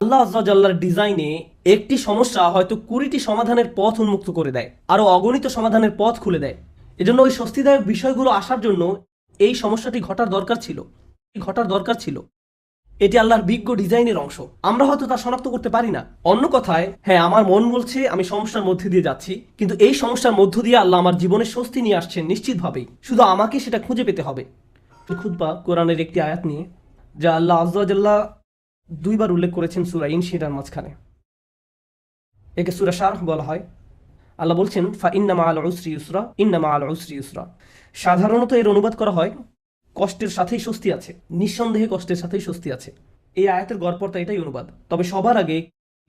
আল্লাহ আজ্জা জাল্লার ডিজাইনে একটি সমস্যা হয়তো 20টি সমাধানের পথ উন্মুক্ত করে দেয়, আরো অগণিত সমাধানের পথ খুলে দেয়। এজন্য ওই স্বস্তিদায়ক বিষয়গুলো আসার জন্য এই সমস্যাটি ঘটার দরকার ছিল। এটি আল্লাহর বিজ্ঞ ডিজাইনের অংশ। আমরা হয়তো তা শনাক্ত করতে পারি না। অন্য কথায়, হ্যাঁ, আমার মন বলছে আমি সমস্যার মধ্যে দিয়ে যাচ্ছি, কিন্তু এই সমস্যার মধ্য দিয়ে আল্লাহ আমার জীবনে স্বস্তি নিয়ে আসছেন নিশ্চিতভাবেই। শুধু আমাকে সেটা খুঁজে পেতে হবে। খুতবা কোরআনের একটি আয়াত নিয়ে, যা আল্লাহ আজ্জা জাল্লা দুইবার উল্লেখ করেছেন সূরা ইনশিরার মাঝখানে। একে সূরা শারহ বলা হয়। আল্লাহ বলছেন, ফা ইন্না মাআল উসরি ইউসরা, ইন্না মাআল উসরি ইউসরা। সাধারণত এর অনুবাদ করা হয় কষ্টের সাথেই স্বস্তি আছে, নিঃসন্দেহে কষ্টের সাথেই স্বস্তি আছে। এই আয়াতের গড়পড়তা এটাই অনুবাদ। তবে সবার আগে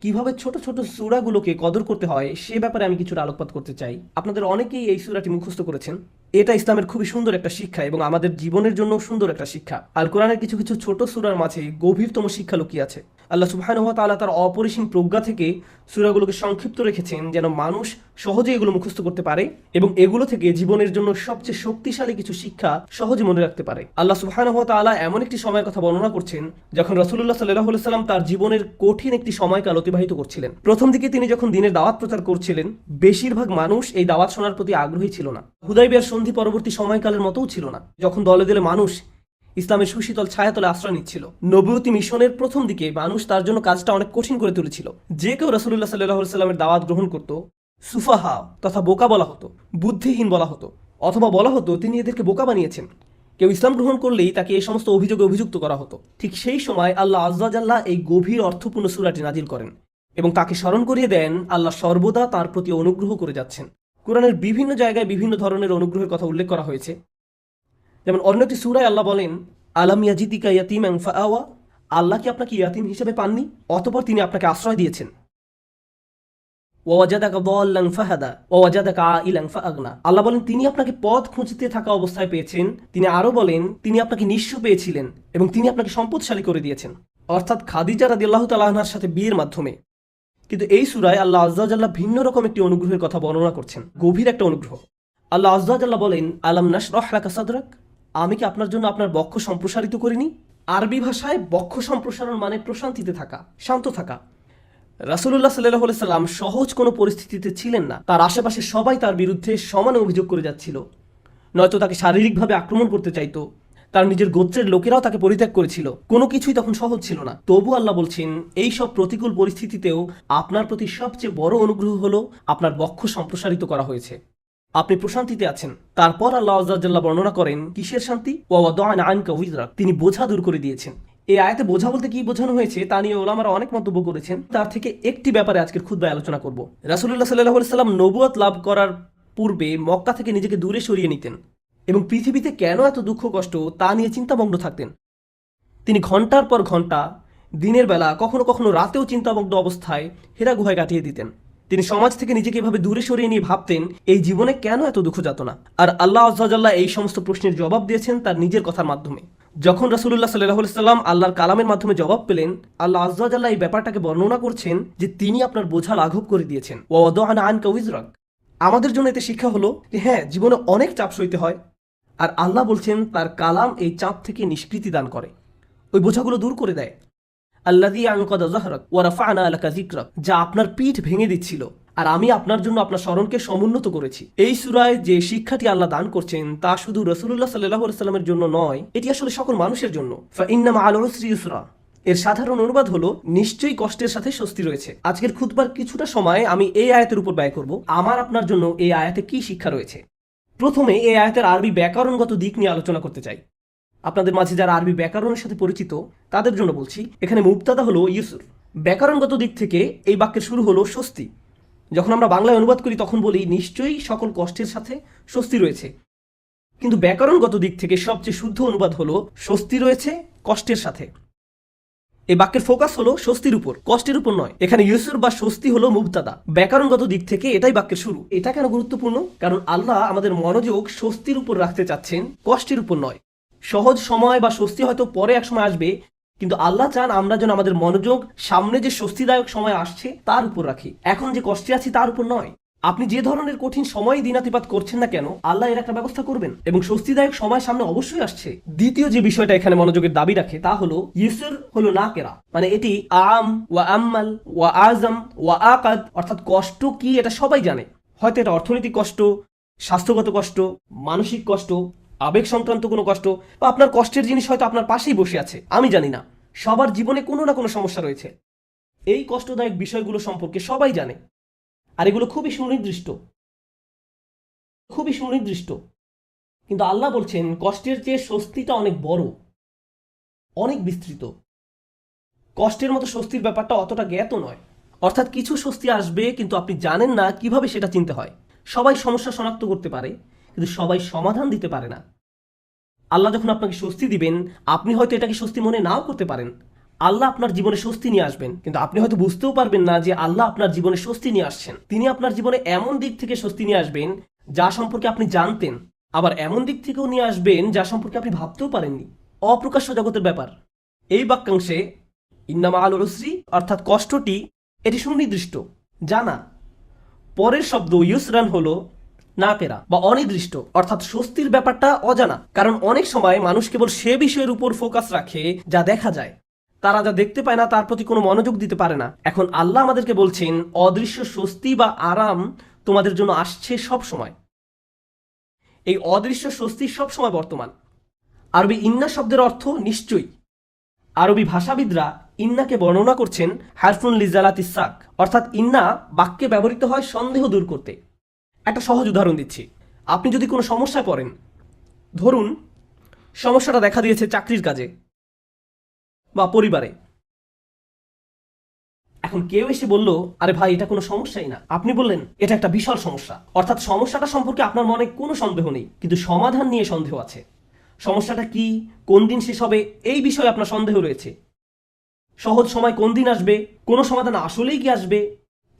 কিভাবে ছোট ছোট সূরাগুলোকে কদর করতে হয় সে ব্যাপারে আমি কিছুটা আলোকপাত করতে চাই। আপনাদের অনেকেই এই সূরাটি মুখস্থ করেছেন। এটা ইসলামের খুবই সুন্দর একটা শিক্ষা এবং আমাদের জীবনের জন্য সুন্দর একটা শিক্ষা। আল কোরআনের কিছু কিছু ছোট সূরার মাঝে গভীরতম শিক্ষা লুকিয়ে আছে। আল্লাহ সুবহানাহু ওয়া তাআলা তার অপরিসীম প্রজ্ঞা থেকে সূরাগুলোকে সংক্ষিপ্ত রেখেছেন যেন মানুষ সহজে এগুলো মুখস্থ করতে পারে এবং এগুলো থেকে জীবনের জন্য সবচেয়ে শক্তিশালী কিছু শিক্ষা সহজে মনে রাখতে পারে। আল্লাহ সুবহানাহু ওয়া তাআলা এমন একটি সময়ের কথা বর্ণনা করছেন যখন রাসূলুল্লাহ সাল্লাল্লাহু আলাইহি সাল্লাম তার জীবনের কঠিন একটি সময়কাল অতিবাহিত করছিলেন। প্রথম দিকে তিনি যখন দ্বীনের দাওয়াত প্রচার করছিলেন, বেশিরভাগ মানুষ এই দাওয়াত শোনার প্রতি আগ্রহী ছিল না। হুদায়বিয়ার সন্ধি পরবর্তী সময়কালের মতোও ছিল না, যখন দলে দলে মানুষ ইসলামের সুশীতল ছায়াতলে আশ্রয় নিচ্ছিল। নবুয়তি মিশনের প্রথম দিকে মানুষ তার জন্য কাজটা অনেক কঠিন করে তুলেছিল। যে কেউ রাসূলুল্লাহ সাল্লাল্লাহু আলাইহি সাল্লামের দাওয়াত গ্রহণ করত, সুফাহা তথা বোকা বলা হতো, বুদ্ধিহীন বলা হতো, অথবা বলা হতো তিনি এদেরকে বোকা বানিয়েছেন। কেউ ইসলাম গ্রহণ করলেই তাকে এই সমস্ত অভিযোগে অভিযুক্ত করা হতো। ঠিক সেই সময় আল্লাহ আজ্জা জাল্লা এই গভীর অর্থপূর্ণ সূরাটি নাজিল করেন এবং তাকে স্মরণ করিয়ে দেন আল্লাহ সর্বদা তার প্রতি অনুগ্রহ করে যাচ্ছেন। কোরআনের বিভিন্ন জায়গায় বিভিন্ন ধরনের অনুগ্রহের কথা উল্লেখ করা হয়েছে। যেমন অন্য একটি সূরায় আল্লাহ বলেন, আলাম ইয়াজিদিকা ইয়াতীমান ফাআওয়া, আল্লাহ কি আপনাকে ইয়াতীম হিসেবে পাননি, অতঃপর তিনি আপনাকে আশ্রয় দিয়েছেন। ওয়াজাদাকা দাল্লান ফাহাদা ওয়াজাদাকা আইলান ফাআগনা, আল্লাহ বলেন তিনি আপনাকে পথ খুঁজতে থাকা অবস্থায় পেয়েছেন। তিনি আরো বলেন তিনি আপনাকে নিঃস্ব পেয়েছিলেন এবং তিনি আপনাকে সম্পদশালী করে দিয়েছেন, অর্থাৎ খাদিজা রাদিয়াল্লাহু তাআলা আনহার সাথে বিয়ের মাধ্যমে। কিন্তু এই সূরায় আল্লাহ আজ্জা জাল্লা ভিন্ন রকম একটি অনুগ্রহের কথা বর্ণনা করছেন, গভীর একটা অনুগ্রহ। আল্লাহ আজ্জা জাল্লা বলেন, আলাম নাশরাহ লাকা সাদরাক, আমি কি আপনার জন্য আপনার বক্ষ সম্প্রসারিত করিনি। আরবি ভাষায় বক্ষ সম্প্রসারণ মানে প্রশান্তিতে থাকা, শান্ত থাকা। রাসূলুল্লাহ সাল্লাল্লাহু আলাইহি সাল্লাম সহজ কোনো পরিস্থিতিতে ছিলেন না। তার আশেপাশে সবাই তার বিরুদ্ধে সমানে অভিযোগ করে যাচ্ছিল, নয়তো তাকে শারীরিকভাবে আক্রমণ করতে চাইতো। তার নিজের গোত্রের লোকেরাও তাকে পরিত্যাগ করেছিল। কোনো কিছুই তখন সহজ ছিল না। তবু আল্লাহ বলছেন এই সব প্রতিকূল পরিস্থিতিতেও আপনার প্রতি সবচেয়ে বড় অনুগ্রহ হলো আপনার বক্ষ সম্প্রসারিত করা হয়েছে, আপনি প্রশান্তিতে আছেন। তারপর আল্লাহ আজ্জা জাল্লা বর্ণনা করেন কিসের শান্তি, ওয়াদা'না আনকা উযরাক, তিনি বোঝা দূর করে দিয়েছেন। এই আয়াতে বোঝা বলতে কি বোঝানো হয়েছে তা নিয়ে ওলামারা অনেক মন্তব্য করেছেন। তার থেকে একটি ব্যাপারে আজকের খুতবায় আলোচনা করব। রাসূলুল্লাহ সাল্লাল্লাহু আলাইহি সাল্লাম নবুয়ত লাভ করার পূর্বে মক্কা থেকে নিজেকে দূরে সরিয়ে নিতেন এবং পৃথিবীতে কেন এত দুঃখ কষ্ট তা নিয়ে চিন্তামগ্ন থাকতেন। তিনি ঘন্টার পর ঘন্টা দিনের বেলা, কখনো কখনো রাতেও চিন্তামগ্ন অবস্থায় হেরা গুহায় কাটিয়ে দিতেন। তিনি সমাজ থেকে নিজেকে এভাবে দূরে সরিয়ে নিয়ে ভাবতেন এই জীবনে কেন এত দুঃখ যাতনা। আর আল্লাহ আজ্জা জাল্লা এই সমস্ত প্রশ্নের জবাব দিয়েছেন তার নিজের কথার মাধ্যমে। যখন রাসূলুল্লাহ সাল্লাল্লাহু আলাইহি সাল্লাম আল্লাহর কালামের মাধ্যমে জবাব পেলেন, আল্লাহ আজ্জা জাল্লা এই ব্যাপারটাকে বর্ণনা করছেন যে তিনি আপনার বোঝা লাঘব করে দিয়েছেন। ওয়াদা'না আনকা উযরাক, আমাদের জন্য এতে শিক্ষা হলো যে হ্যাঁ, জীবনে অনেক চাপ সইতে হয়, আর আল্লাহ বলছেন তার কালাম এই চাপ থেকে নিষ্কৃতি দান করে, ওই বোঝাগুলো দূর করে দেয়। আল্লাযী আনকাযা যাহরাক ওয়া রাফা'না লাকা যিকরাক, যা আপনার পিঠ ভেঙে দিচ্ছিল আর আমি আপনার জন্য আপনার স্মরণকে সমুন্নত করেছি। এই সূরায় যে শিক্ষাটি আল্লাহ দান করছেন তা শুধু রাসূলুল্লাহ সাল্লাল্লাহু আলাইহি সাল্লামের জন্য নয়, এটি আসলে সকল মানুষের জন্য। ফা ইন্না মা'আল উসরি ইউসরা, এর সাধারণ অনুবাদ হলো নিশ্চয়ই কষ্টের সাথে স্বস্তি রয়েছে। আজকের খুতবার কিছুটা সময় আমি এই আয়াতের উপর ব্যয় করব। আমার আপনার জন্য এই আয়াতে কি শিক্ষা রয়েছে। প্রথমে এই আয়াতের আরবি ব্যাকরণগত দিক নিয়ে আলোচনা করতে চাই। আপনাদের মাঝে যারা আরবি ব্যাকরণের সাথে পরিচিত তাদের জন্য বলছি, এখানে মুবতাদা হলো ইউসুর। ব্যাকরণগত দিক থেকে এই বাক্যের শুরু হলো স্বস্তি। যখন আমরা বাংলায় অনুবাদ করি তখন বলি নিশ্চয়ই সকল কষ্টের সাথে স্বস্তি রয়েছে, কিন্তু ব্যাকরণগত দিক থেকে সবচেয়ে শুদ্ধ অনুবাদ হলো স্বস্তি রয়েছে কষ্টের সাথে। এই বাক্যের ফোকাস হলো স্বস্তির উপর, কষ্টের উপর নয়। এখানে ইউসুর বা স্বস্তি হলো মুবতাদা, ব্যাকরণগত দিক থেকে এটাই বাক্যের শুরু। এটা কেন গুরুত্বপূর্ণ? কারণ আল্লাহ আমাদের মনোযোগ স্বস্তির উপর রাখতে চাচ্ছেন, কষ্টের উপর নয়। সহজ সময় বা স্বস্তি হয়তো পরে এক সময় আসবে, কিন্তু আল্লাহ চান আমরা যেন আমাদের মনোযোগ সামনে যে স্বস্তিদায়ক সময় আসছে তার উপর রাখি, এখন যে কষ্টে আছি তার উপর নয়। আপনি যে ধরনের কঠিন সময় দিনাতিপাত করছেন না কেন, আল্লাহ এর একটা ব্যবস্থা করবেন এবং স্বস্তিদায়ক সময় সামনে অবশ্যই আসছে। দ্বিতীয় যে বিষয়টা এখানে মনোযোগের দাবি রাখে তা হলো ইউসুর হলো নাকেরা, মানে এটি আম ওয়া আম্মাল ওয়া আজম ওয়া আকাদ, অর্থাৎ কষ্ট কি এটা সবাই জানে। হয়তো এটা অর্থনৈতিক কষ্ট, স্বাস্থ্যগত কষ্ট, মানসিক কষ্ট, আবেগ সংক্রান্ত কোনো কষ্ট, বা আপনার কষ্টের জিনিস হয়তো আপনার পাশেই বসে আছে, আমি জানি না। সবার জীবনে কোনো না কোনো সমস্যা রয়েছে। এই কষ্টদায়ক বিষয়গুলো সম্পর্কে সবাই জানে, আর এগুলো খুবই সুনির্দিষ্ট, খুবই সুনির্দিষ্ট। কিন্তু আল্লাহ বলছেন কষ্টের চেয়ে স্বস্তিটা অনেক বড়, অনেক বিস্তৃত। কষ্টের মতো স্বস্তির ব্যাপারটা অতটা জ্ঞাত নয়। অর্থাৎ কিছু স্বস্তি আসবে কিন্তু আপনি জানেন না কিভাবে সেটা চিনতে হয়। সবাই সমস্যা শনাক্ত করতে পারে কিন্তু সবাই সমাধান দিতে পারে না। আল্লাহ যখন আপনাকে স্বস্তি দিবেন, আপনি হয়তো এটাকে স্বস্তি মনে নাও করতে পারেন। আল্লাহ আপনার জীবনে স্বস্তি নিয়ে আসবেন, কিন্তু আপনি হয়তো বুঝতেও পারবেন না যে আল্লাহ আপনার জীবনে স্বস্তি নিয়ে আসছেন। তিনি আপনার জীবনে এমন দিক থেকে স্বস্তি নিয়ে আসবেন যা সম্পর্কে আপনি জানতেন, আবার এমন দিক থেকেও নিয়ে আসবেন যা সম্পর্কে আপনি ভাবতেও পারেননি। অপ্রকাশ্য জগতের ব্যাপার। এই বাক্যাংশে ইন্নামা আল উসরি অর্থাৎ কষ্টটি এটি সুনির্দিষ্ট, জানা। পরের শব্দ ইউসরান হলো নাকেরা বা অনির্দিষ্ট, অর্থাৎ স্বস্তির ব্যাপারটা অজানা। কারণ অনেক সময় মানুষ কেবল সে বিষয়ের উপর ফোকাস রাখে যা দেখা যায়, তারা যা দেখতে পায় না তার প্রতি কোনো মনোযোগ দিতে পারে না। এখন আল্লাহ আমাদেরকে বলছেন অদৃশ্য স্বস্তি বা আরাম তোমাদের জন্য আসছে সব সময়। এই অদৃশ্য স্বস্তি সব সময় বর্তমান। আরবি ইন্না শব্দের অর্থ নিশ্চয়ই। আরবি ভাষাবিদরা ইন্নাকে বর্ণনা করছেন হারফুন লিজালাতিস সাক, অর্থাৎ ইন্না বাক্যে ব্যবহৃত হয় সন্দেহ দূর করতে। একটা সহজ উদাহরণ দিচ্ছি। আপনি যদি কোনো সমস্যায় পড়েন, ধরুন সমস্যাটা দেখা দিয়েছে চাকরির কাজে বা পরিবারে। এখন কেউ এসে বলল, আরে ভাই এটা কোনো সমস্যাই না। আপনি বললেন এটা একটা বিশাল সমস্যা, অর্থাৎ সমস্যাটা সম্পর্কে আপনার মনে কোনো সন্দেহ নেই, কিন্তু সমাধান নিয়ে সন্দেহ আছে। সমস্যাটা কি, কোন দিন শেষ হবে, এই বিষয়ে আপনার সন্দেহ রয়েছে। সহজ সময় কোন দিন আসবে, কোনো সমাধান আসলেই কি আসবে,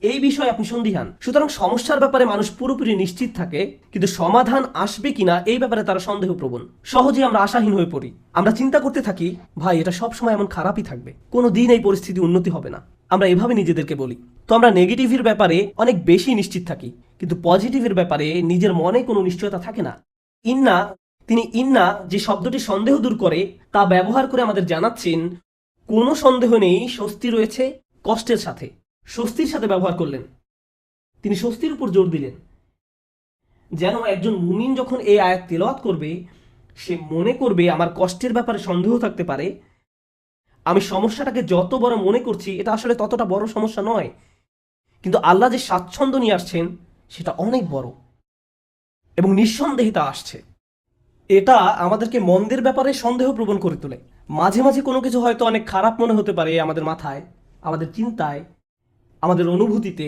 এই বিষয়ে আপনি সন্দিহান। সুতরাং সমস্যার ব্যাপারে মানুষ পুরোপুরি নিশ্চিত থাকে, কিন্তু সমাধান আসবে কিনা এই ব্যাপারে তারা সন্দেহপ্রবণ। সহজে আমরা আশাহীন হয়ে পড়ি। আমরা চিন্তা করতে থাকি, ভাই এটা সব সময় এমন খারাপই থাকবে, কোনো দিন এই পরিস্থিতি উন্নতি হবে না। আমরা এভাবে নিজেদেরকে বলি। তো আমরা নেগেটিভের ব্যাপারে অনেক বেশি নিশ্চিত থাকি, কিন্তু পজিটিভের ব্যাপারে নিজের মনে কোনো নিশ্চয়তা থাকে না। তিনি ইন্না যে শব্দটি সন্দেহ দূর করে তা ব্যবহার করে আমাদের জানাচ্ছেন কোনো সন্দেহ নেই, স্বস্তি রয়েছে কষ্টের সাথে। স্বস্তির সাথে ব্যবহার করলেন, তিনি স্বস্তির উপর জোর দিলেন, যেন একজন মুমিন যখন এই আয়াত তেলাওয়াত করবে সে মনে করবে আমার কষ্টের ব্যাপারে সন্দেহ থাকতে পারে, আমি সমস্যাটাকে যত বড় মনে করছি এটা আসলে ততটা বড় সমস্যা নয়, কিন্তু আল্লাহ যে স্বাচ্ছন্দ্য নিয়ে আসছেন সেটা অনেক বড় এবং নিঃসন্দেহে তা আসছে। এটা আমাদেরকে মন্দের ব্যাপারে সন্দেহ প্রবণ করে তোলে। মাঝে মাঝে কোনো কিছু হয়তো অনেক খারাপ মনে হতে পারে আমাদের মাথায়, আমাদের চিন্তায়, আমাদের অনুভূতিতে,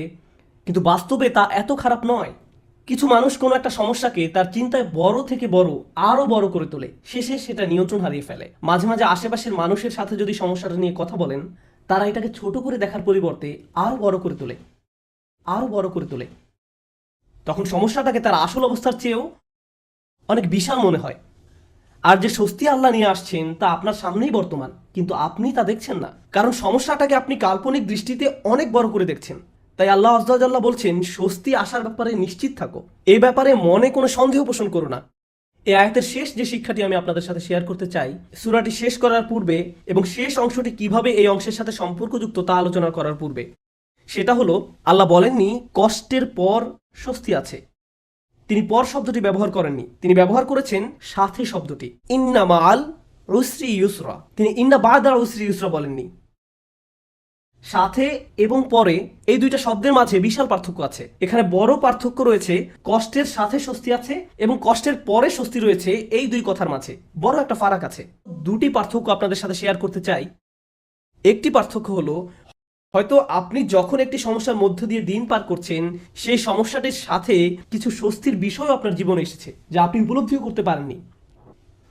কিন্তু বাস্তবে তা এত খারাপ নয়। কিছু মানুষ কোনো একটা সমস্যাকে তার চিন্তায় বড় থেকে বড় আরো বড় করে তোলে, শেষে সেটা নিয়ন্ত্রণ হারিয়ে ফেলে। মাঝে মাঝে আশেপাশের মানুষের সাথে যদি সমস্যাটা নিয়ে কথা বলেন, তারা এটাকে ছোট করে দেখার পরিবর্তে আরো বড় করে তোলে, আরো বড় করে তোলে। তখন সমস্যাটাকে তার আসল অবস্থার চেয়েও অনেক বিশাল মনে হয়। আর যে স্বস্তি আল্লাহ নিয়ে আসছেন তা আপনার সামনেই বর্তমান, কিন্তু আপনি তা দেখছেন না, কারণ সমস্যাটাকে আপনি কাল্পনিক দৃষ্টিতে অনেক বড় করে দেখছেন। তাই আল্লাহ আযজা ওয়া জাল্লা বলছেন স্বস্তি আসার ব্যাপারে নিশ্চিত থাকো, এই ব্যাপারে মনে কোনো সন্দেহ পোষণ করো না। এই আয়াতের শেষ যে শিক্ষাটি আমি আপনাদের সাথে শেয়ার করতে চাই, সূরাটি শেষ করার পূর্বে এবং শেষ অংশটি কিভাবে এই অংশের সাথে সম্পর্কযুক্ত তা আলোচনা করার পূর্বে, সেটা হলো আল্লাহ বলেননি কষ্টের পর স্বস্তি আছে। তিনি পর শব্দটি ব্যবহার করেননি, তিনি ব্যবহার করেছেন সাথে শব্দটি, ইন্না মাআল উসরি ইউসরা। তিনি ইন্না বা'দাল উসরি ইউসরা বলেননি। সাথে এবং পরে এই দুইটা শব্দের মাঝে বিশাল পার্থক্য আছে। এখানে বড় পার্থক্য রয়েছে কষ্টের সাথে স্বস্তি আছে এবং কষ্টের পরে স্বস্তি রয়েছে, এই দুই কথার মাঝে বড় একটা ফারাক আছে। দুটি পার্থক্য আপনাদের সাথে শেয়ার করতে চাই। একটি পার্থক্য হলো, হয়তো আপনি যখন একটি সমস্যার মধ্য দিয়ে দিন পার করছেন, সেই সমস্যাটির সাথে কিছু স্বস্তির বিষয় আপনার জীবনে এসেছে যা আপনি উপলব্ধিও করতে পারেননি।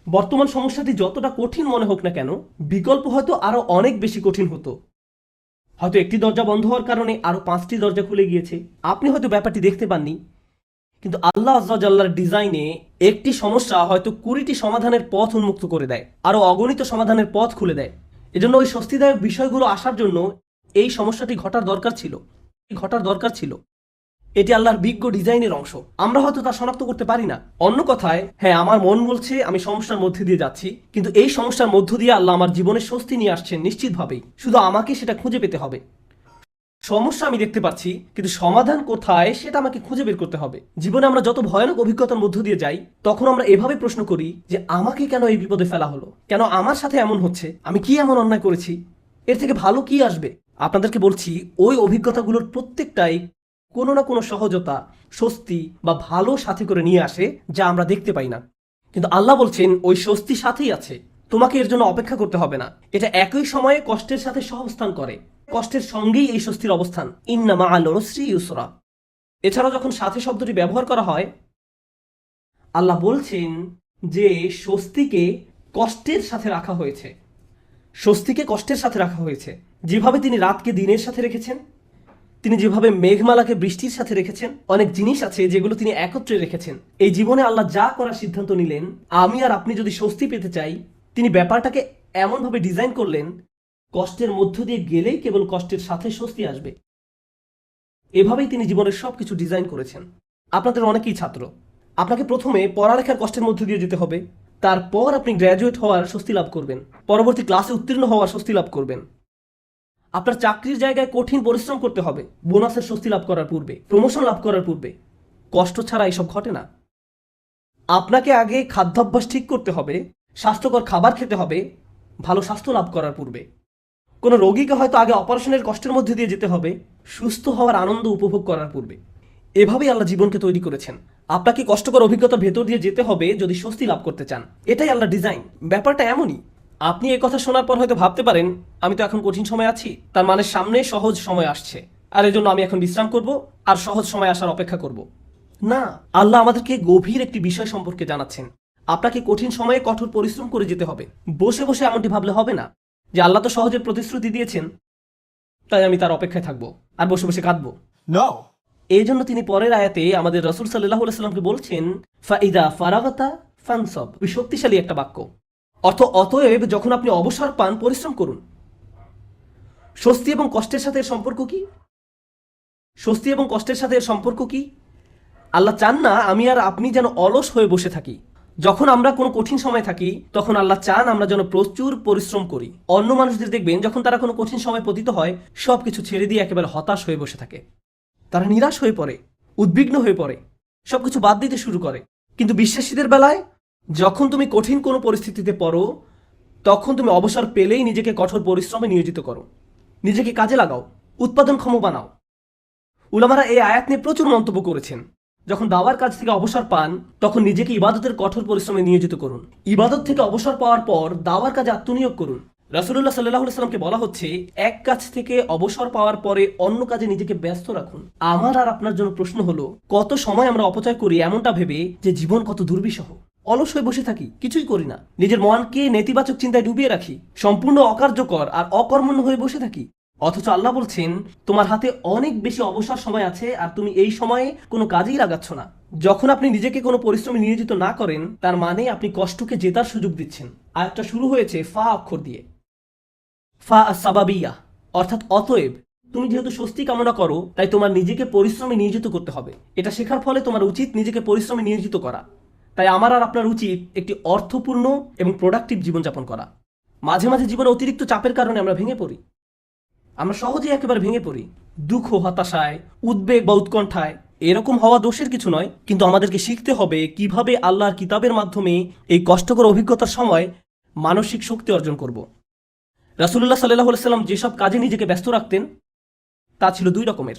বর্তমান সমস্যাটি যতটা কঠিন মনে হোক না কেন, বিকল্প হয়তো আরো অনেক বেশি কঠিন হতো। হয়তো একটি দরজা বন্ধ হওয়ার কারণে আরো 5টি দরজা খুলে গিয়েছে, আপনি হয়তো ব্যাপারটি দেখতে পাননি, কিন্তু আল্লাহ আযজা ওয়া জাল্লার ডিজাইনে একটি সমস্যা হয়তো 20টি সমাধানের পথ উন্মুক্ত করে দেয়, আরো অগণিত সমাধানের পথ খুলে দেয়। এজন্য ওই স্বস্তিদায়ক বিষয়গুলো আসার জন্য এই সমস্যাটি ঘটার দরকার ছিল। এটি আল্লাহর বিজ্ঞ ডিজাইনের অংশ। আমরা হয়তো তা শনাক্ত করতে পারি না। অন্য কথায়, হ্যাঁ, আমার মন বলছে আমি সমস্যার মধ্যে দিয়ে যাচ্ছি, কিন্তু এই সমস্যার মধ্য দিয়ে আল্লাহ আমার জীবনে স্বস্তি নিয়ে আসছেন নিশ্চিতভাবেই। শুধু আমাকে সেটা খুঁজে পেতে হবে। সমস্যা আমি দেখতে পাচ্ছি, কিন্তু সমাধান কোথায় সেটা আমাকে খুঁজে বের করতে হবে। জীবনে আমরা যত ভয়ানক অভিজ্ঞতার মধ্য দিয়ে যাই, তখন আমরা এভাবে প্রশ্ন করি যে আমাকে কেন এই বিপদে ফেলা হলো, কেন আমার সাথে এমন হচ্ছে, আমি কি এমন অন্যায় করেছি, এর থেকে ভালো কি আসবে। আপনাদেরকে বলছি, ওই অভিজ্ঞতাগুলোর প্রত্যেকটাই কোনো না কোনো সহজতা, স্বস্তি বা ভালো সাথে করে নিয়ে আসে, যা আমরা দেখতে পাই না। কিন্তু আল্লাহ বলছেন ওই স্বস্তি সাথেই আছে, তোমাকে এর জন্য অপেক্ষা করতে হবে না। এটা একই সময়ে কষ্টের সাথে সহস্থান করে, কষ্টের সঙ্গেই এই স্বস্তির অবস্থান। ইন্না মাআল উসরি ইউসরা। এছাড়াও যখন সাথে শব্দটি ব্যবহার করা হয়, আল্লাহ বলছেন যে স্বস্তিকে কষ্টের সাথে রাখা হয়েছে। স্বস্তিকে কষ্টের সাথে রাখা হয়েছে। যেভাবে তিনি রাতকে দিনের সাথে রেখেছেন, তিনি যেভাবে মেঘমালাকে বৃষ্টির সাথে রেখেছেন, অনেক জিনিস আছে যেগুলো তিনি একত্রে রেখেছেন। এই জীবনে আল্লাহ যা করার সিদ্ধান্ত নিলেন, আমি আর আপনি যদি স্বস্তি পেতে চাই, তিনি ব্যাপারটাকে এমনভাবে ডিজাইন করলেন, কষ্টের মধ্য দিয়ে গেলেই কেবল কষ্টের সাথে স্বস্তি আসবে। এভাবেই তিনি জীবনের সবকিছু ডিজাইন করেছেন। আপনাদের অনেকেই ছাত্র, আপনাকে প্রথমে পড়ালেখার কষ্টের মধ্য দিয়ে যেতে হবে, তারপর আপনি গ্র্যাজুয়েট হওয়ার স্বস্তি লাভ করবেন, পরবর্তী ক্লাসে উত্তীর্ণ হওয়ার স্বস্তি লাভ করবেন। আপনার চাকরির জায়গায় কঠিন পরিশ্রম করতে হবে বোনাসের স্বস্তি লাভ করার পূর্বে, প্রমোশন লাভ করার পূর্বে। কষ্ট ছাড়া এসব ঘটে না। আপনাকে আগে খাদ্যাভ্যাস ঠিক করতে হবে, স্বাস্থ্যকর খাবার খেতে হবে ভালো স্বাস্থ্য লাভ করার পূর্বে। কোনো রোগীকে হয়তো আগে অপারেশনের কষ্টের মধ্যে দিয়ে যেতে হবে সুস্থ হওয়ার আনন্দ উপভোগ করার পূর্বে। এভাবেই আল্লাহ জীবনকে তৈরি করেছেন। আপনাকে কষ্টকর অভিজ্ঞতার ভেতর দিয়ে যেতে হবে যদি স্বস্তি লাভ করতে চান। এটাই আল্লাহ ডিজাইন। ব্যাপারটা এমনই। আপনি এই কথা শোনার পর হয়তো ভাবতে পারেন, আমি তো এখন কঠিন সময় আছি, তার মানে সামনে সহজ সময় আসছে, আর এজন্য আমি এখন বিশ্রাম করব আর সহজ সময় আসার অপেক্ষা করব। না, আল্লাহ আমাদেরকে গভীর একটি বিষয় সম্পর্কে জানাচ্ছেন। আপনাকে কঠিন সময়ে কঠোর পরিশ্রম করে যেতে হবে। বসে বসে এমনটি ভাবলে হবে না যে আল্লাহ তো সহজের প্রতিশ্রুতি দিয়েছেন, তাই আমি তার অপেক্ষায় থাকবো আর বসে বসে কাঁদবো। এই জন্য তিনি পরের আয়াতে আমাদের রাসূল সাল্লাল্লাহু আলাইহি সাল্লামকে বলছেন, ফাইদা ফারাগাতা ফানসাব। শক্তিশালী একটা বাক্য। অতএব যখন আপনি অবসর পান, পরিশ্রম করুন। স্বস্তি এবং কষ্টের সাথে এর সম্পর্ক কি? স্বস্তি এবং কষ্টের সাথে এর সম্পর্ক কি? আল্লাহ চান না আমি আর আপনি যেন অলস হয়ে বসে থাকি। যখন আমরা কোনো কঠিন সময় থাকি, তখন আল্লাহ চান আমরা যেন প্রচুর পরিশ্রম করি। অন্য মানুষদের দেখবেন, যখন তারা কোনো কঠিন সময় পতিত হয়, সবকিছু ছেড়ে দিয়ে একেবারে হতাশ হয়ে বসে থাকে। তারা নিরাশ হয়ে পড়ে, উদ্বিগ্ন হয়ে পড়ে, সবকিছু বাদ দিতে শুরু করে। কিন্তু বিশ্বাসীদের বেলায়, যখন তুমি কঠিন কোনো পরিস্থিতিতে পড়ো, তখন তুমি অবসর পেলেই নিজেকে কঠোর পরিশ্রমে নিয়োজিত করো, নিজেকে কাজে লাগাও, উৎপাদনক্ষম বানাও। উলামারা এই আয়াত নিয়ে প্রচুর মন্তব্য করেছেন। যখন দাওয়ার কাজ থেকে অবসর পান, তখন নিজেকে ইবাদতের কঠোর পরিশ্রমে নিয়োজিত করুন। ইবাদত থেকে অবসর পাওয়ার পর দাওয়ার কাজে আত্মনিয়োগ করুন। রাসূলুল্লাহ সাল্লাল্লাহু আলাইহি সাল্লামকে বলা হচ্ছে, এক কাজ থেকে অবসর পাওয়ার পরে অন্য কাজে নিজেকে ব্যস্ত রাখুন। আমার আর আপনার জন্য প্রশ্ন হলো, কত সময় আমরা অপচয় করি এমনটা ভেবে যে জীবন কত দুর্বিষহ। অলস হয়ে বসে থাকি, কিছুই করি না, নিজের মনকে নেতিবাচক চিন্তায় ডুবিয়ে রাখি, সম্পূর্ণ অকার্যকর আর অকর্মণ্য হয়ে বসে থাকি। অথচ আল্লাহ বলছেন, তোমার হাতে অনেক বেশি অবসর সময় আছে আর তুমি এই সময়ে কোনো কাজেই লাগাচ্ছ না। যখন আপনি নিজেকে কোনো পরিশ্রমে নিয়োজিত না করেন, তার মানে আপনি কষ্টকে জেতার সুযোগ দিচ্ছেন। আয়াতটা শুরু হয়েছে ফা অক্ষর দিয়ে, ফা সাবাবিয়া, অর্থাৎ অতএব। তুমি যেহেতু স্বস্তি কামনা করো, তাই তোমার নিজেকে পরিশ্রমে নিয়োজিত করতে হবে। এটা শেখার ফলে তোমার উচিত নিজেকে পরিশ্রমে নিয়োজিত করা। তাই আমার আর আপনার উচিত একটি অর্থপূর্ণ এবং প্রোডাক্টিভ জীবনযাপন করা। মাঝে মাঝে জীবনে অতিরিক্ত চাপের কারণে আমরা ভেঙে পড়ি। আমরা সহজেই একেবারে ভেঙে পড়ি, দুঃখ, হতাশায়, উদ্বেগ বা উৎকণ্ঠায়। এরকম হওয়া দোষের কিছু নয়, কিন্তু আমাদেরকে শিখতে হবে কিভাবে আল্লাহর কিতাবের মাধ্যমে এই কষ্টকর অভিজ্ঞতার সময় মানসিক শক্তি অর্জন করব। রাসূলুল্লাহ সাল্লাল্লাহু আলাইহি সাল্লাম যেসব কাজে নিজেকে ব্যস্ত রাখতেন, তা ছিল দুই রকমের।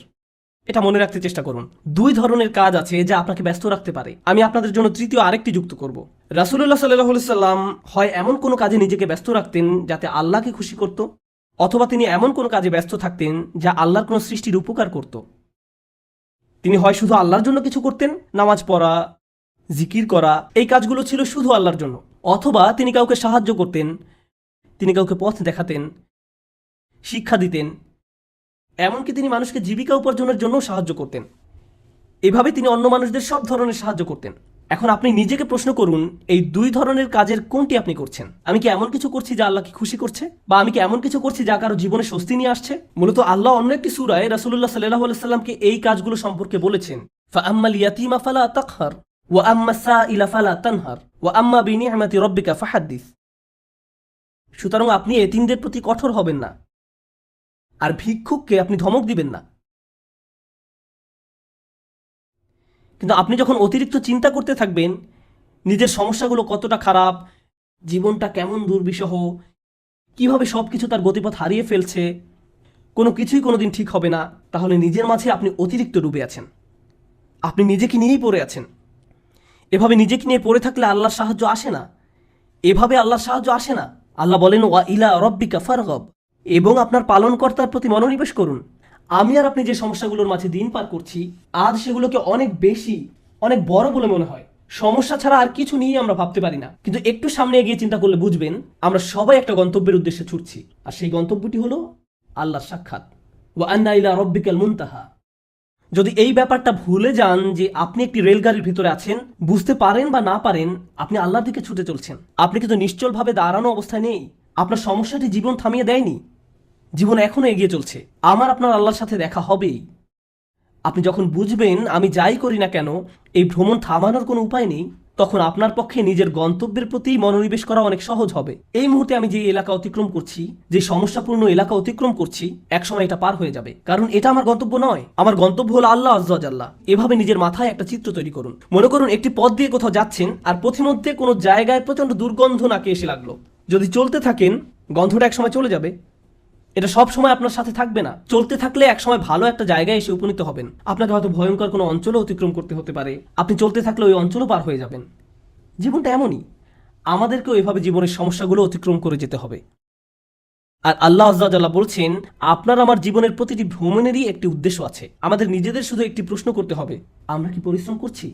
এটা মনে রাখতে চেষ্টা করুন। দুই ধরনের কাজ আছে যা আপনাকে ব্যস্ত রাখতে পারে। আমি আপনাদের জন্য তৃতীয় আরেকটি যুক্ত করব। রাসূলুল্লাহ সাল্লাল্লাহু আলাইহি সাল্লাম হয় এমন কোনো কাজে নিজেকে ব্যস্ত রাখতেন যাতে আল্লাহকে খুশি করত, অথবা তিনি এমন কোনো কাজে ব্যস্ত থাকতেন যা আল্লাহর কোনো সৃষ্টির উপকার করত। তিনি হয় শুধু আল্লাহর জন্য কিছু করতেন, নামাজ পড়া, জিকির করা, এই কাজগুলো ছিল শুধু আল্লাহর জন্য, অথবা তিনি কাউকে সাহায্য করতেন, তিনি কাউকে পথ দেখাতেন, শিক্ষা দিতেন, এমনকি তিনি মানুষকে জীবিকা উপার্জনের জন্য সাহায্য করতেন। এভাবে তিনি অন্য মানুষদের সব ধরনের সাহায্য করতেন। এখন আপনি নিজেকে প্রশ্ন করুন, এই দুই ধরনের কাজের কোনটি আপনি করছেন? আমি কি এমন কিছু করছি যা আল্লাহকে খুশি করছে, বা আমি কি এমন কিছু করছি যা কারো জীবনে স্বস্তি নিয়ে আসছে? মূলত আল্লাহ অন্য একটি সূরায় রাসূলুল্লাহ সাল্লাল্লাহু আলাইহি সাল্লামকে এই কাজগুলো সম্পর্কে বলেছেন, ফাআম্মাল ইয়াতীমা ফালা তাকহার ওয়া আম্মাস সাইলা ফালা তানহার ওয়া আম্মা বিনি'মাতি রাব্বিকা ফাহাদ্দিস। সুতরাং আপনি এতিমদের প্রতি কঠোর হবেন না, আর ভিক্ষুককে আপনি ধমক দিবেন না। কিন্তু আপনি যখন অতিরিক্ত চিন্তা করতে থাকবেন নিজের সমস্যাগুলো কতটা খারাপ, জীবনটা কেমন দুর্বিষহ, কিভাবে সবকিছু তার গতিপথ হারিয়ে ফেলছে, কোনো কিছুই কোনোদিন ঠিক হবে না, তাহলে নিজের মাঝে আপনি অতিরিক্ত ডুবে আছেন, আপনি নিজেকে নিয়েই পড়ে আছেন। এভাবে নিজেকে নিয়ে পড়ে থাকলে আল্লাহর সাহায্য আসে না, এভাবে আল্লাহর সাহায্য আসে না। আল্লাহ বলেন, ওয়া ইলা রব্বিকা ফারগব, এবং আপনার পালনকর্তার প্রতি মনোনিবেশ করুন। আমি আর আপনি যে সমস্যাগুলোর মাঝে দিন পার করছি, আজ সেগুলোকে অনেক বেশি, অনেক বড় বলে মনে হয়। সমস্যা ছাড়া আর কিছু নিয়ে আমরা ভাবতে পারি না, কিন্তু একটু সামনে এগিয়ে চিন্তা করলে বুঝবেন আমরা সবাই একটা গন্তব্যের উদ্দেশ্যে ছুটছি, আর সেই গন্তব্যটি হলো আল্লাহর সাক্ষাৎ। ওয়া আন্না ইলা রব্বিকাল মুনতাহা। যদি এই ব্যাপারটা ভুলে যান যে আপনি একটি রেলগাড়ির ভিতরে আছেন, বুঝতে পারেন বা না পারেন আপনি আল্লাহর দিকে ছুটে চলছেন, আপনি কিন্তু নিশ্চলভাবে দাঁড়ানো অবস্থায় নেই। আপনার সমস্যাটি জীবন থামিয়ে দেয়নি, জীবন এখনো এগিয়ে চলছে। আমার আপনার আল্লাহর সাথে দেখা হবেই। আপনি যখন বুঝবেন আমি যাই করি না কেন এই ভ্রমণ থামানোর কোনো উপায় নেই, তখন আপনার পক্ষে নিজের গন্তব্যের প্রতি মনোনিবেশ করা অনেক সহজ হবে। এই মুহূর্তে আমি যে এলাকা অতিক্রম করছি, যে সমস্যাপূর্ণ এলাকা অতিক্রম করছি, একসময় এটা পার হয়ে যাবে, কারণ এটা আমার গন্তব্য নয়। আমার গন্তব্য হলো আল্লাহ আজ্জা ওয়া জাল্লা। এভাবে নিজের মাথায় একটা চিত্র তৈরি করুন। মনে করুন একটি পথ দিয়ে কোথাও যাচ্ছেন, আর পথিমধ্যে কোনো জায়গায় প্রচন্ড দুর্গন্ধ নাকে এসে লাগলো। যদি চলতে থাকেন গন্ধটা একসময় চলে যাবে, এটা সব সময় আপনার সাথে থাকবে না। চলতে থাকলে একসময় ভালো একটা জায়গায় এসে উপনীত হবেন। আপনাকে হয়তো ভয়ঙ্কর কোনো অঞ্চলও অতিক্রম করতে হতে পারে, আপনি চলতে থাকলে ওই অঞ্চলও পার হয়ে যাবেন। জীবনটা এমনই, আমাদেরকেও এভাবে জীবনের সমস্যাগুলো অতিক্রম করে যেতে হবে। আর আল্লাহ আজ্জা ওয়া জাল্লা বলছেন, আপনার আমার জীবনের প্রতিটি ভ্রমণেরই একটি উদ্দেশ্য আছে। আমাদের নিজেদের শুধু একটি প্রশ্ন করতে হবে, আমরা কি পরিশ্রম করছি?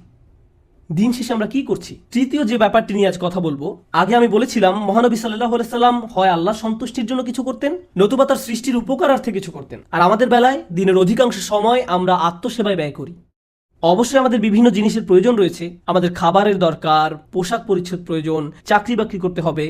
দিন শেষে আমরা কি করছি? তৃতীয় যে ব্যাপারটি নিয়ে আজ কথা বলবো, আগে আমি বলেছিলাম মহানবী সাল্লাল্লাহু আলাইহি সাল্লাম হয় আল্লাহর সন্তুষ্টির জন্য কিছু করতেন, নতুবা তার সৃষ্টির উপকারার্থে কিছু করতেন। আর আমাদের বেলায় দিনের অধিকাংশ সময় আমরা আত্মসেবায় ব্যয় করি। অবশ্যই আমাদের বিভিন্ন জিনিসের প্রয়োজন রয়েছে, আমাদের খাবারের দরকার, পোশাক পরিচ্ছদ প্রয়োজন, চাকরি বাকরি করতে হবে,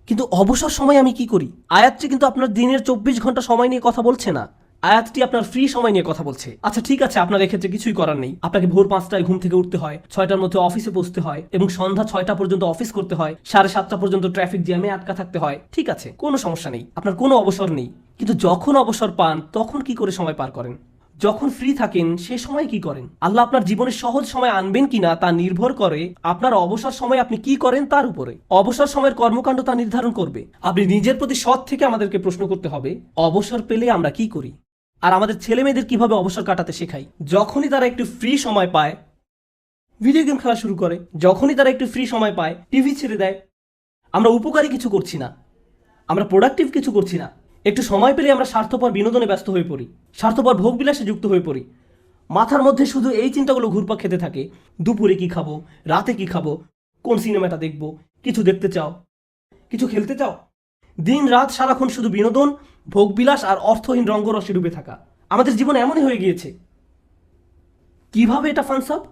কিন্তু অবসর সময় আমি কি করি? আয়াতটি কিন্তু আপনার দিনের 24 ঘন্টা সময় নিয়ে কথা বলছে না, আয়াতটি আপনার ফ্রি সময় নিয়ে কথা বলছে। আচ্ছা ঠিক আছে, আপনার এক্ষেত্রে কিছুই করার নেই, আপনাকে ভোর 5টায় ঘুম থেকে উঠতে হয়, 6টার মধ্যে অফিসে পৌঁছতে হয়, এবং সন্ধ্যা 6টা পর্যন্ত অফিস করতে হয়, 7:30 পর্যন্ত ট্রাফিক জ্যামে আটকা থাকতে হয়। ঠিক আছে, কোনো সমস্যা নেই, আপনার কোনো অবসর নেই। কিন্তু যখন অবসর পান তখন কি করে সময় পার করেন? যখন ফ্রি থাকেন সে সময় কি করেন? আল্লাহ আপনার জীবনে সহজ সময় আনবেন কিনা তা নির্ভর করে আপনার অবসর সময় আপনি কি করেন তার উপরে। অবসর সময়ের কর্মকাণ্ড তা নির্ধারণ করবে। আপনি নিজের প্রতি সৎ থেকে আমাদেরকে প্রশ্ন করতে হবে, অবসর পেলে আমরা কি করি? আর আমাদের ছেলে মেয়েদের কিভাবে অবসর কাটাতে শেখাই? যখনই তারা একটু ফ্রি সময় পায় ভিডিও গেম খেলা শুরু করে, যখনই তারা একটু ফ্রি সময় পায় টিভি ছেড়ে দেয়। আমরা উপকারী কিছু করছি না, আমরা প্রোডাক্টিভ কিছু করছি না। একটু সময় পেলে আমরা স্বার্থপর বিনোদনে ব্যস্ত হয়ে পড়ি, স্বার্থপর ভোগবিলাসে যুক্ত হয়ে পড়ি। মাথার মধ্যে শুধু এই চিন্তাগুলো ঘুরপাক খেতে থাকে, দুপুরে কি খাবো, রাতে কি খাবো, কোন সিনেমাটা দেখবো। কিছু দেখতে চাও, কিছু খেলতে চাও, দিন রাত সারাক্ষণ শুধু বিনোদন, ভোগবিলাস আর অর্থহীন রঙ্গরসে ডুবে থাকা। আমাদের জীবন এমনই হয়ে গিয়েছে। কিভাবে এটা ফানসাব?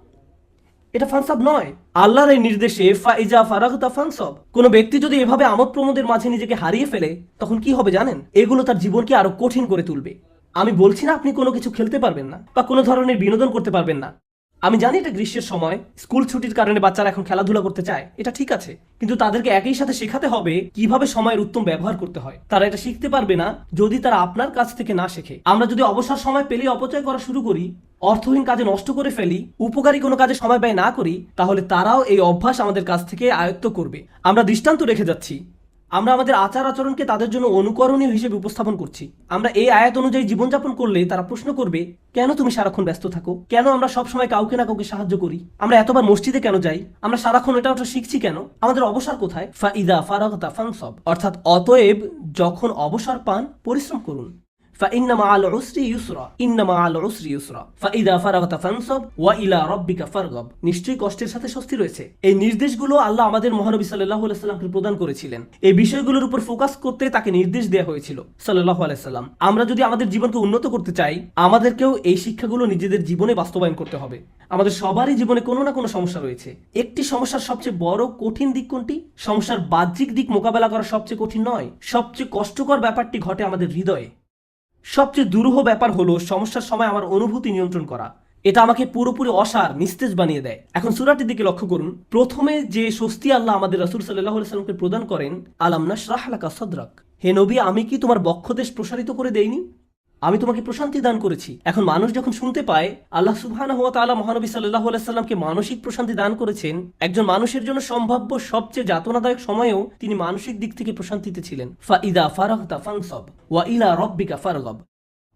এটা ফানসাব নয়, আল্লাহর এই নির্দেশে ফাইজা ফারাগতা ফানসাব। কোনো ব্যক্তি যদি এভাবে আমোদ প্রমোদের মাঝে নিজেকে হারিয়ে ফেলে তখন কি হবে জানেন? এগুলো তার জীবনকে আরো কঠিন করে তুলবে। আমি বলছি না আপনি কোনো কিছু খেলতে পারবেন না বা কোনো ধরনের বিনোদন করতে পারবেন না। আমি জানি এটা গ্রীষ্মের সময়, স্কুল ছুটির কারণে বাচ্চারা এখন খেলাধুলা করতে চায়, এটা ঠিক আছে, কিন্তু তাদেরকে একই সাথে শেখাতে হবে কিভাবে সময়ের উত্তম ব্যবহার করতে হয়। তারা এটা শিখতে পারবে না যদি তারা আপনার কাছ থেকে না শেখে। আমরা যদি অবসর সময় পেলে অপচয় করা শুরু করি, অর্থহীন কাজে নষ্ট করে ফেলি, উপকারী কোনো কাজে সময় ব্যয় না করি, তাহলে তারাও এই অভ্যাস আমাদের কাছ থেকে আয়ত্ত করবে। আমরা দৃষ্টান্ত রেখে যাচ্ছি, আমরা আমাদের আচার আচরণকে তাদের জন্য অনুকরণীয় হিসেবে উপস্থাপন করছি। আমরা এই আয়াত অনুযায়ী জীবনযাপন করলে তারা প্রশ্ন করবে, কেন তুমি সারাক্ষণ ব্যস্ত থাকো? কেন আমরা সবসময় কাউকে না কাউকে সাহায্য করি? আমরা এতবার মসজিদে কেন যাই? আমরা সারাক্ষণ এটা ওটা শিখছি কেন? আমাদের অবসর কোথায়? ফাইদা ফারাগতা ফানসাব, অর্থাৎ অতএব যখন অবসর পান পরিশ্রম করুন। فإن مع العسر يسرا إن مع العسر يسرا فإذا فرغت فانصب وإلى ربك فارغب। নিশ্চয়ই কষ্টের সাথে স্বস্তি রয়েছে। এই নির্দেশগুলো আল্লাহ আমাদের মহানবী সাল্লাল্লাহু আলাইহি সাল্লামকে প্রদান করেছিলেন। এই বিষয়গুলোর উপর ফোকাস করতে তাকে নির্দেশ দেওয়া হয়েছিল সাল্লাল্লাহু আলাইহি সাল্লাম। আমরা যদি আমাদের জীবনকে উন্নত করতে চাই, আমাদেরকেও এই শিক্ষাগুলো নিজেদের জীবনে বাস্তবায়ন করতে হবে। আমাদের সবারই জীবনে কোনো না কোনো সমস্যা রয়েছে। একটি সমস্যার সবচেয়ে বড় কঠিন দিক কোনটি? সমস্যার বাহ্যিক দিক মোকাবেলা করা সবচেয়ে কঠিন নয়, সবচেয়ে কষ্টকর ব্যাপারটি ঘটে আমাদের হৃদয়ে। সবচেয়ে দুরূহ ব্যাপার হলো সমস্যার সময় আমার অনুভূতি নিয়ন্ত্রণ করা। এটা আমাকে পুরোপুরি অসার, নিস্তেজ বানিয়ে দেয়। এখন সূরাটির দিকে লক্ষ্য করুন। প্রথমে যে স্বস্তি আল্লাহ আমাদের রাসূল সাল্লাল্লাহু আলাইহি সাল্লামকে প্রদান করেন, আলাম নাশরাহ লাকা সাদরাক, হে নবী আমি কি তোমার বক্ষদেশ প্রসারিত করে দেইনি? আমি তোমাকে প্রশান্তি দান করেছি। এখন মানুষ যখন শুনতে পায় আল্লাহ সুবহানাহু ওয়া তাআলা মহানবী সাল্লাল্লাহু আলাইহি সাল্লামকে মানসিক প্রশান্তি দান করেছেন, একজন মানুষের জন্য সম্ভাব্য সবচেয়ে যাতনাদায়ক সময়েও তিনি মানসিক দিক থেকে প্রশান্তিতে ছিলেন। ফাইদা ফারাগতা ফানসাব ওয়া ইলা রাব্বিকা ফারগাব।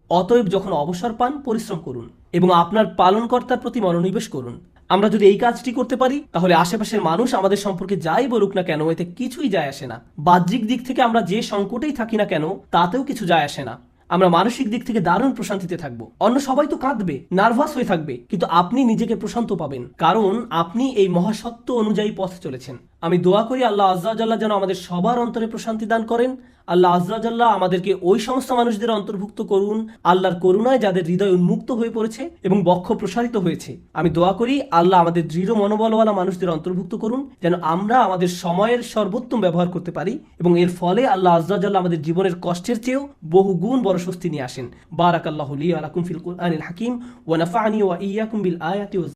অতএব যখন অবসর পান পরিশ্রম করুন এবং আপনার পালনকর্তার প্রতি মনোনিবেশ করুন। আমরা যদি এই কাজটি করতে পারি তাহলে আশেপাশের মানুষ আমাদের সম্পর্কে যাই বলুক না কেন এতে কিছুই যায় আসে না। বাহ্যিক দিক থেকে আমরা যে সংকটেই থাকি না কেন তাতেও কিছু যায় আসে না। আমরা মানসিক দিক থেকে দারুণ প্রশান্তিতে থাকবো। অন্য সবাই তো কাঁদবে, নার্ভাস হয়ে থাকবে, কিন্তু আপনি নিজেকে প্রশান্ত পাবেন, কারণ আপনি এই মহাসত্য অনুযায়ী পথে চলেছেন। আমি দোয়া করি আল্লাহ আজ্জা ওয়া জাল্লা যেন আমাদের সবার অন্তরে প্রশান্তি দান করেন। আল্লাহ আজ্জা ওয়া জাল্লা আমাদেরকে ওই সমস্ত মানুষদের অন্তর্ভুক্ত করুন আল্লাহর করুণায় যাদের হৃদয় উন্মুক্ত হয়ে পড়েছে এবং বক্ষ প্রসারিত হয়েছে। আমি দোয়া করি আল্লাহ আমাদের দৃঢ় মনোবলওয়ালা মানুষদের অন্তর্ভুক্ত করুন যেন আমরা আমাদের সময়ের সর্বোত্তম ব্যবহার করতে পারি এবং এর ফলে আল্লাহ আজ্জা ওয়া জাল্লা আমাদের জীবনের কষ্টের চেয়েও বহু গুণ বড় স্বস্তি নিয়ে আসেন। বারাকাল্লাহু লি ওয়া লাকুম ফিল কুরআনিল হাকিম ওয়া নাফা'নি ওয়া ইয়্যাকুম বিল আয়াতি